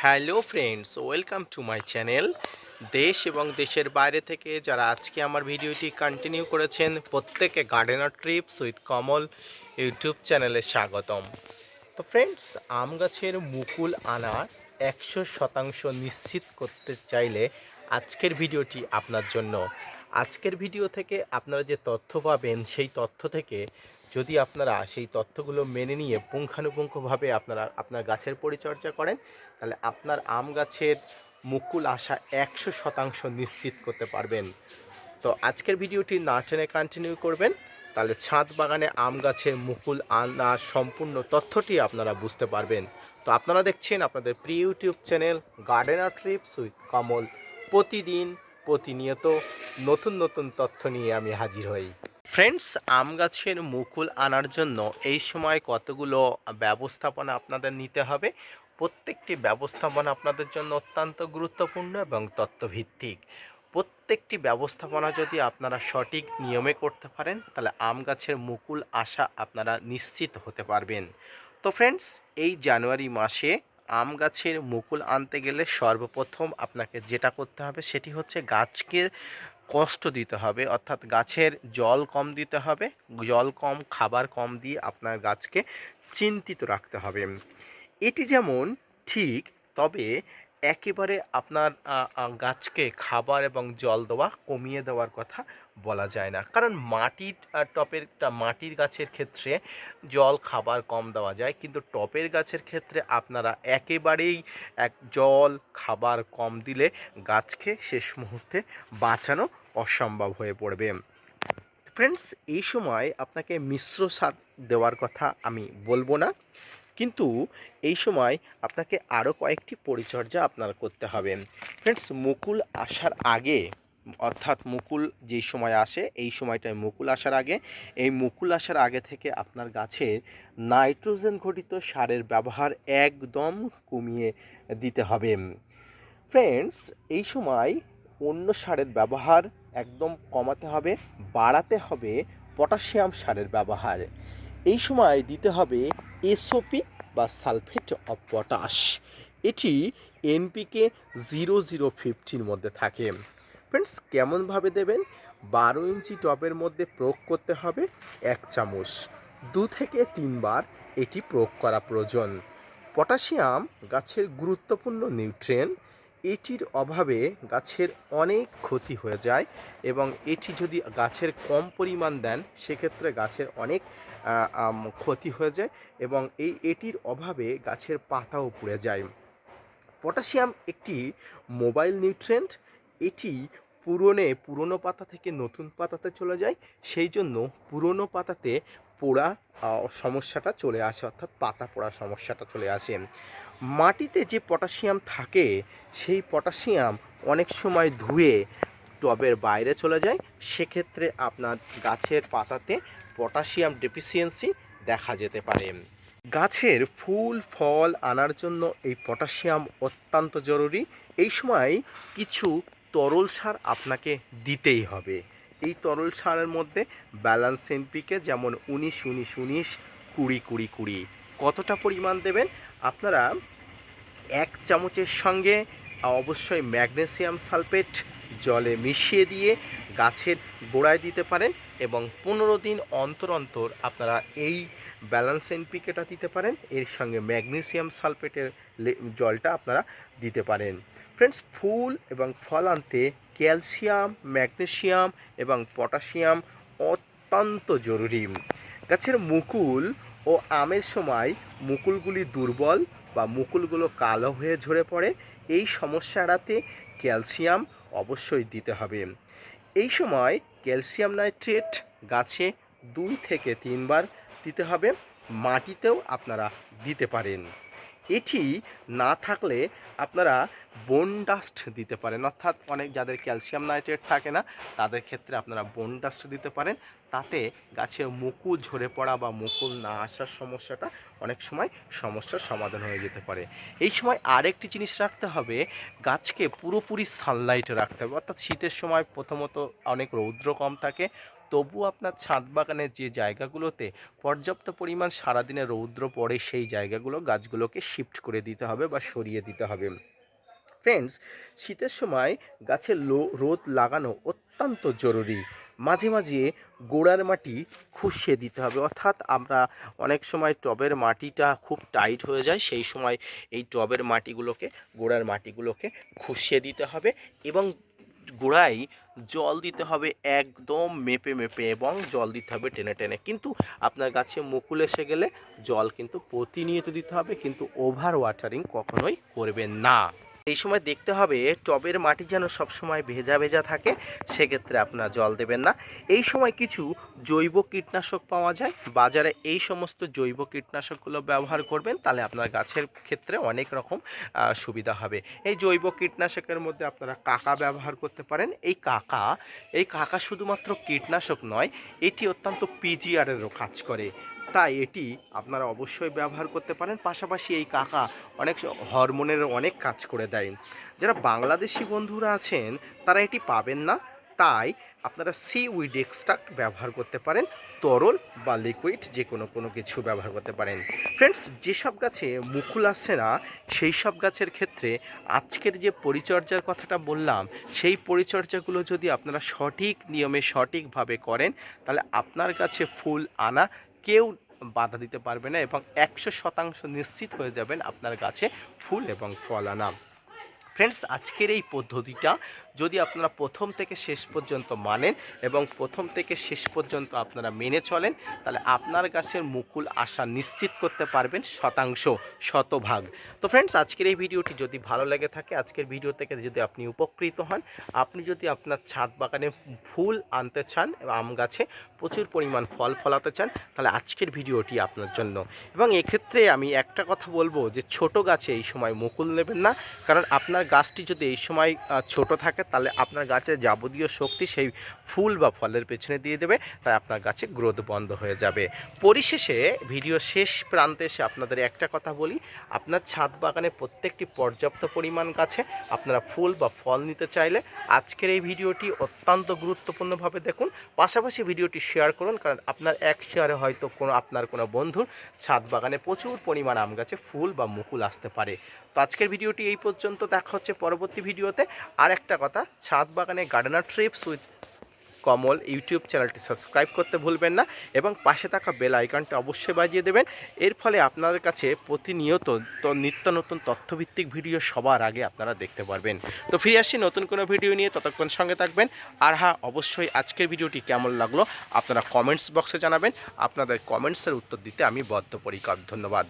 Hello friends, welcome to my channel. দেশ এবং দেশের বাইরে থেকে যারা আজকে আমার ভিডিওটি কন্টিনিউ করেছেন প্রত্যেকে gardener trips with Kamal YouTube চ্যানেলে স্বাগতম। তো ফ্রেন্ডস, আম গাছের মুকুল আনা 100% নিশ্চিত করতে চাইলে আজকের ভিডিওটি আপনার জন্য। আজকের ভিডিও থেকে আপনারা যে তথ্য পাবেন সেই তথ্য থেকে যদি আপনারা সেই তথ্যগুলো মেনে নিয়ে পুঙ্খানুপুঙ্খভাবে আপনার গাছের পরিচর্যা করেন, তাহলে আপনার আম গাছের মুকুল আসা 100% নিশ্চিত করতে পারবেন। তো আজকের ভিডিওটি না টেনে কন্টিনিউ করবেন, তাহলে ছাদ বাগানে আম গাছের মুকুল আনার সম্পূর্ণ তথ্যটি আপনারা বুঝতে পারবেন। তো আপনারা দেখছেন আপনাদের প্রিয় YouTube channel gardener trips with Kamal. প্রতিদিন প্রতিনিয়ত নতুন নতুন তথ্য নিয়ে আমি হাজির হই। ফ্রেন্ডস, আম গাছের মুকুল আনার জন্য এই সময় কতগুলো ব্যবস্থাপনা আপনাদের নিতে হবে। প্রত্যেকটি ব্যবস্থাপনা আপনাদের জন্য অত্যন্ত গুরুত্বপূর্ণ এবং তথ্যভিত্তিক। প্রত্যেকটি ব্যবস্থাপনা যদি আপনারা সঠিক নিয়মে করতে পারেন, তাহলে আম গাছের মুকুল আসা আপনারা নিশ্চিত হতে পারবেন। তো ফ্রেন্ডস, এই জানুয়ারি মাসে আম গাছের মুকুল আনতে গেলে সর্বপ্রথম আপনাকে যেটা করতে হবে সেটি হচ্ছে গাছকে কষ্ট দিতে হবে, অর্থাৎ গাছের জল কম দিতে হবে। জল কম, খাবার কম দিয়ে আপনার গাছকে চিন্তিত রাখতে হবে। এটি যেমন ঠিক, তবে একেবারে আপনার গাছকে খাবার এবং জল দেওয়া কমিয়ে দেওয়ার কথা বলা যায় না, কারণ মাটির মাটির গাছের ক্ষেত্রে জল খাবার কম দেওয়া যায়, কিন্তু টপের গাছের ক্ষেত্রে আপনারা একেবারেই জল খাবার কম দিলে গাছকে শেষ মুহূর্তে বাঁচানো অসম্ভব হয়ে পড়বে। ফ্রেন্ডস, এই সময় আপনাকে মিশ্র সার দেওয়ার কথা আমি বলবো না, কিন্তু এই সময় আপনাকে আরও কয়েকটি পরিচর্যা আপনার করতে হবে। ফ্রেন্ডস, মুকুল আসার আগে, অর্থাৎ মুকুল যেই সময় আসে এই সময়টায় মুকুল আসার আগে, এই মুকুল আসার আগে থেকে আপনার গাছের নাইট্রোজেন ঘটিত সারের ব্যবহার একদম কমিয়ে দিতে হবে। ফ্রেন্ডস, এই সময় অন্য সারের ব্যবহার একদম কমাতে হবে, বাড়াতে হবে পটাশিয়াম সারের ব্যবহার। এই সময় দিতে হবে এসওপি বা সালফেট অফ পটাশ। এটি এনপিকে 0050 মধ্যে থাকে। ফ্রেন্ডস, কেমনভাবে দেবেন? 12 ইঞ্চি টবের মধ্যে প্রয়োগ করতে হবে 1 চামচ। 2 থেকে 3 বার এটি প্রয়োগ করা প্রয়োজন। পটাশিয়াম গাছের গুরুত্বপূর্ণ নিউট্রিয়েন্ট। এটির অভাবে গাছের অনেক ক্ষতি হয়ে যায়, এবং এটি যদি গাছের কম পরিমাণ দেন সেক্ষেত্রে গাছের অনেক ক্ষতি হয়ে যায়, এবং এটির অভাবে গাছের পাতাও পুড়ে যায়। পটাশিয়াম একটি মোবাইল নিউট্রিয়েন্ট। এটি পুরনো পাতা থেকে নতুন পাতাতে চলে যায়, সেই জন্য পুরনো পাতাতে পোড়া সমস্যাটা চলে আসে, অর্থাৎ পাতা পোড়া সমস্যাটা চলে আসে। মাটিতে যে পটাশিয়াম থাকে সেই পটাশিয়াম অনেক সময় ধুয়ে টবের বাইরে চলে যায়, সেক্ষেত্রে আপনার গাছের পাতাতে পটাশিয়াম ডেফিসিয়েন্সি দেখা যেতে পারে। গাছের ফুল ফল আনার জন্য এই পটাশিয়াম অত্যন্ত জরুরি। এই সময় কিছু তরল সার আপনাকে দিতেই হবে। এই তরল সারের মধ্যে ব্যালান্স এনপিকে, যেমন 19-19-19, 20-20-20। কতটা পরিমাণ দেবেন? আপনারা 1 চামচের সঙ্গে অবশ্যই ম্যাগনেসিয়াম সালফেট জলে মিশিয়ে দিয়ে গাছের গোড়ায় দিতে পারেন, এবং 15 দিন অন্তর অন্তর আপনারা এই ব্যালান্স এনপিকেটা দিতে পারেন, এর সঙ্গে ম্যাগনেসিয়াম সালফেটের জলটা আপনারা দিতে পারেন। ফ্রেন্ডস, ফুল এবং ফল আনতে ক্যালসিয়াম, ম্যাগনেসিয়াম এবং পটাশিয়াম অত্যন্ত জরুরি। গাছের মুকুল ও আমের সময় মুকুলগুলি দুর্বল বা মুকুলগুলো কালো হয়ে ঝরে পড়ে, এই সমস্যা এড়াতে ক্যালসিয়াম অবশ্যই দিতে হবে। এই সময় ক্যালসিয়াম নাইট্রেট গাছে 2 থেকে 3 বার দিতে হবে। মাটিতেও আপনারা দিতে পারেন। এটি না থাকলে আপনারা বোন ডাস্ট দিতে পারেন, অর্থাৎ অনেক যাদের ক্যালসিয়াম নাইট্রেট থাকে না তাদের ক্ষেত্রে আপনারা বোন ডাস্ট দিতে পারেন। তাতে গাছের মুকুল ঝরে পড়া বা মুকুল না আসার সমস্যাটা অনেক সময় সমস্যার সমাধান হয়ে যেতে পারে। এই সময় আরেকটি জিনিস রাখতে হবে, গাছকে পুরোপুরি সানলাইটে রাখতে হবে, অর্থাৎ শীতের সময় প্রথমত অনেক রৌদ্র কম থাকে, তবু আপনার ছাদ বাগানের যে জায়গাগুলোতে পর্যাপ্ত পরিমাণ সারাদিনে রৌদ্র পড়ে সেই জায়গাগুলো গাছগুলোকে শিফট করে দিতে হবে বা সরিয়ে দিতে হবে। ফ্রেন্ডস, শীতের সময় গাছে রোদ লাগানো অত্যন্ত জরুরি। মাঝে মাঝে গোড়ার মাটি খুশিয়ে দিতে হবে, অর্থাৎ আমরা অনেক সময় টবের মাটিটা খুব টাইট হয়ে যায়, সেই সময় এই টবের মাটিগুলোকে গোড়ার মাটিগুলোকে খুশিয়ে দিতে হবে এবং গোড়ায় জল দিতে হবে একদম মেপে মেপে এবং জল দিতে হবে টেনে টেনে। কিন্তু আপনার গাছে মুকুল এসে গেলে জল কিন্তু প্রতিনিয়ত দিতে হবে, কিন্তু ওভার ওয়াটারিং কখনোই করবেন না। এই সময় দেখতে হবে টবের মাটি যেন সবসময় ভেজা ভেজা থাকে, সেক্ষেত্রে আপনার জল দেবেন না। এই সময় কিছু জৈব কীটনাশক পাওয়া যায় বাজারে, এই সমস্ত জৈব কীটনাশকগুলো ব্যবহার করবেন, তাহলে আপনার গাছের ক্ষেত্রে অনেক রকম সুবিধা হবে। এই জৈব কীটনাশকের মধ্যে আপনারা কাকা ব্যবহার করতে পারেন। এই কাকা শুধুমাত্র কীটনাশক নয়, এটি অত্যন্ত পিজিআরেরও কাজ করে, তাই এটি আপনারা অবশ্যই ব্যবহার করতে পারেন। পাশাপাশি এই কাকা অনেক হরমোনেরও অনেক কাজ করে দেয়। যারা বাংলাদেশি বন্ধুরা আছেন তারা এটি পাবেন না, তাই আপনারা সিউইড এক্সট্রাক্ট ব্যবহার করতে পারেন, তরল বা লিকুইড যে কোনো কিছু ব্যবহার করতে পারেন। ফ্রেন্ডস, যেসব গাছে মুকুল আসছে না সেই সব গাছের ক্ষেত্রে আজকের যে পরিচর্যার কথাটা বললাম, সেই পরিচর্যাগুলো যদি আপনারা সঠিক নিয়মে সঠিকভাবে করেন, তাহলে আপনার গাছে ফুল আনা কেউ বাধা দিতে পারবে না এবং 100% নিশ্চিত হয়ে যাবেন আপনার গাছে ফুল এবং ফল আনা। ফ্রেন্ডস, আজকের এই পদ্ধতিটা যদি আপনারা প্রথম থেকে শেষ পর্যন্ত মানেন এবং প্রথম থেকে শেষ পর্যন্ত আপনারা মেনে চলেন, তাহলে আপনার গাছের মুকুল আসা নিশ্চিত করতে পারবেন শতভাগ। তো ফ্রেন্ডস, আজকের এই ভিডিওটি যদি ভালো লেগে থাকে, আজকের ভিডিও থেকে যদি আপনি উপকৃত হন, আপনি যদি আপনার ছাদ বাগানে ফুল আনতে চান এবং আম গাছে প্রচুর পরিমাণ ফল ফলাতে চান, তাহলে আজকের ভিডিওটি আপনার জন্য। এবং এক্ষেত্রে আমি একটা কথা বলবো যে ছোট গাছে এই সময় মুকুল নেবেন না, কারণ আপনার গাছটি যদি এই সময় ছোট থাকে তাহলে আপনার গাছের যাবতীয় শক্তি সেই ফুল বা ফলের পেছনে দিয়ে দেবে, তাই আপনার গাছে গ্রোথ বন্ধ হয়ে যাবে। পরিশেষে ভিডিও শেষ প্রান্তে এসে আপনাদের একটা কথা বলি, আপনার ছাদ বাগানে প্রত্যেকটি পর্যাপ্ত পরিমাণ গাছে আপনারা ফুল বা ফল নিতে চাইলে আজকের এই ভিডিওটি অত্যন্ত গুরুত্বপূর্ণভাবে দেখুন। পাশাপাশি ভিডিওটি শেয়ার করুন, কারণ আপনার এক শেয়ারে হয়তো আপনার কোনো বন্ধুর ছাদ বাগানে প্রচুর পরিমাণ আম গাছে ফুল বা মুকুল আসতে পারে। তো আজকের ভিডিওটি এই পর্যন্ত, দেখা হচ্ছে পরবর্তী ভিডিওতে। আর একটা কথা, ছাদ বাগানে gardener trips with Kamal YouTube চ্যানেলটি সাবস্ক্রাইব করতে ভুলবেন না এবং পাশে থাকা বেল আইকনটা অবশ্যই বাজিয়ে দেবেন। এর ফলে আপনাদের কাছে প্রতিনিয়ত নিত্য নতুন তথ্যভিত্তিক ভিডিও সবার আগে আপনারা দেখতে পারবেন। তো ফিরে আসছি নতুন কোনো ভিডিও নিয়ে, ততক্ষণ সঙ্গে থাকবেন। আর হ্যাঁ, অবশ্যই আজকের ভিডিওটি কেমন লাগলো আপনারা কমেন্টস বক্সে জানাবেন, আপনাদের কমেন্টসের উত্তর দিতে আমি বদ্ধপরিকর। ধন্যবাদ।